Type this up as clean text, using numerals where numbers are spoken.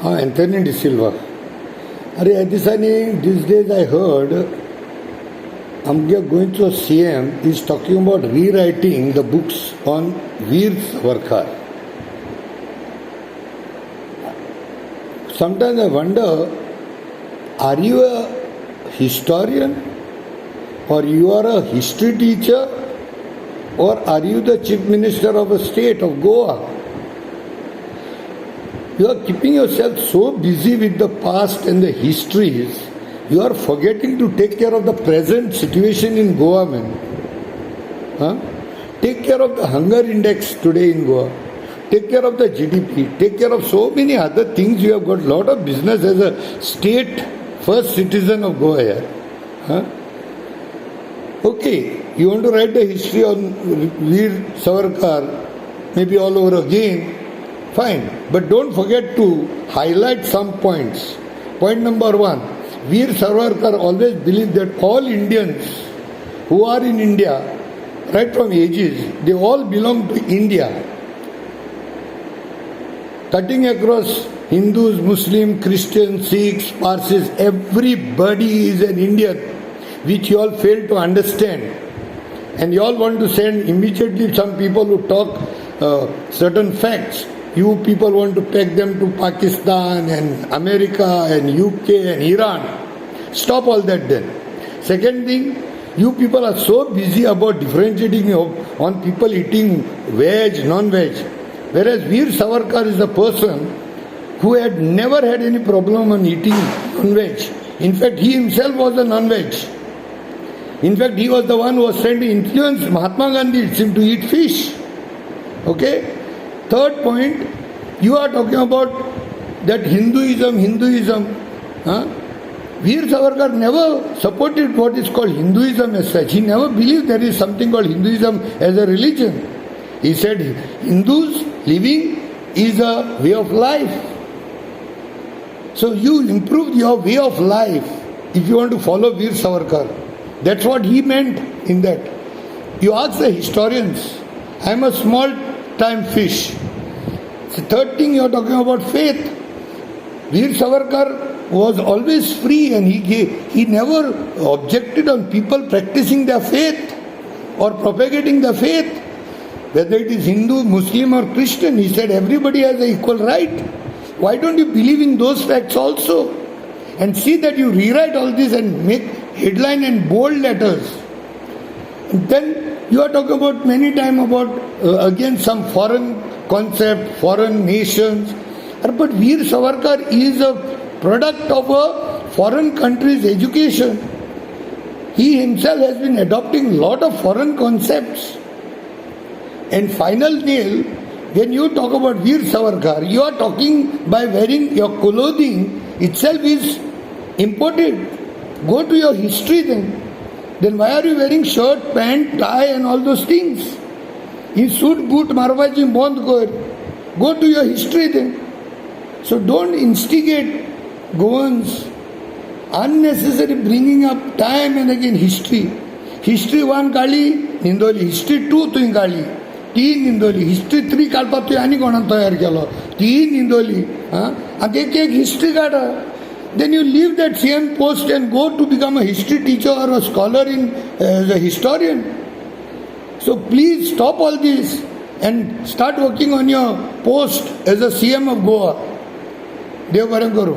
Anthony De Silva. These days I heard going to a CM is talking about rewriting the books on Veer Savarkar. Sometimes I wonder, are you a historian or you are a history teacher or are you the chief minister of a state of Goa? You are keeping yourself so busy with the past and the histories, you are forgetting to take care of the present situation in Goa, man. Take care of the hunger index today in Goa. Take care of the GDP. Take care of so many other things. You have got a lot of business as a state first citizen of Goa here. Okay, you want to write the history on Veer Savarkar, maybe all over again. Fine, but don't forget to highlight some points. Point number 1, Veer Savarkar always believed that all Indians who are in India, right from ages, they all belong to India. Cutting across Hindus, Muslims, Christians, Sikhs, Parsis, everybody is an Indian, which you all fail to understand. And you all want to send immediately some people who talk certain facts. You people want to peg them to Pakistan and America and UK and Iran. Stop all that then. Second thing, you people are so busy about differentiating on people eating veg, non-veg. Whereas Veer Savarkar is a person who had never had any problem on eating non-veg. In fact, he himself was a non-veg. In fact, he was the one who was trying to influence Mahatma Gandhi to eat fish. Okay? Third point, you are talking about that Hinduism. Veer Savarkar never supported what is called Hinduism as such. He never believed there is something called Hinduism as a religion. He said Hindus living is a way of life. So you improve your way of life if you want to follow Veer Savarkar. That's what he meant in that. You ask the historians, I am a small time fish. The third thing you are talking about faith. Veer Savarkar was always free and he never objected on people practicing their faith or propagating the faith. Whether it is Hindu, Muslim or Christian, he said everybody has an equal right. Why don't you believe in those facts also? And see that you rewrite all this and make headline and bold letters. And then you are talking about many times about again some foreign concept, foreign nations. But Veer Savarkar is a product of a foreign country's education. He himself has been adopting a lot of foreign concepts. And final nail, when you talk about Veer Savarkar, you are talking by wearing your clothing itself is imported. Go to your history then. Then why are you wearing shirt, pant, tie and all those things? In suit, boot, marwaji, bond kar. Go to your history then. So don't instigate Goans. Unnecessary bringing up time and again history. History 1 काढली, निंदोली. History 2 तुवें काढली. 3 निंदोली. History 3 काढपाक तुवें आनी कोणाक तयार केलो. 3 निंदोली. आनी एक history काढा. Then you leave that same post and go to become a history teacher or a scholar as a historian. So please stop all this and start working on your post as a CM of Goa. Dev Varam Karo.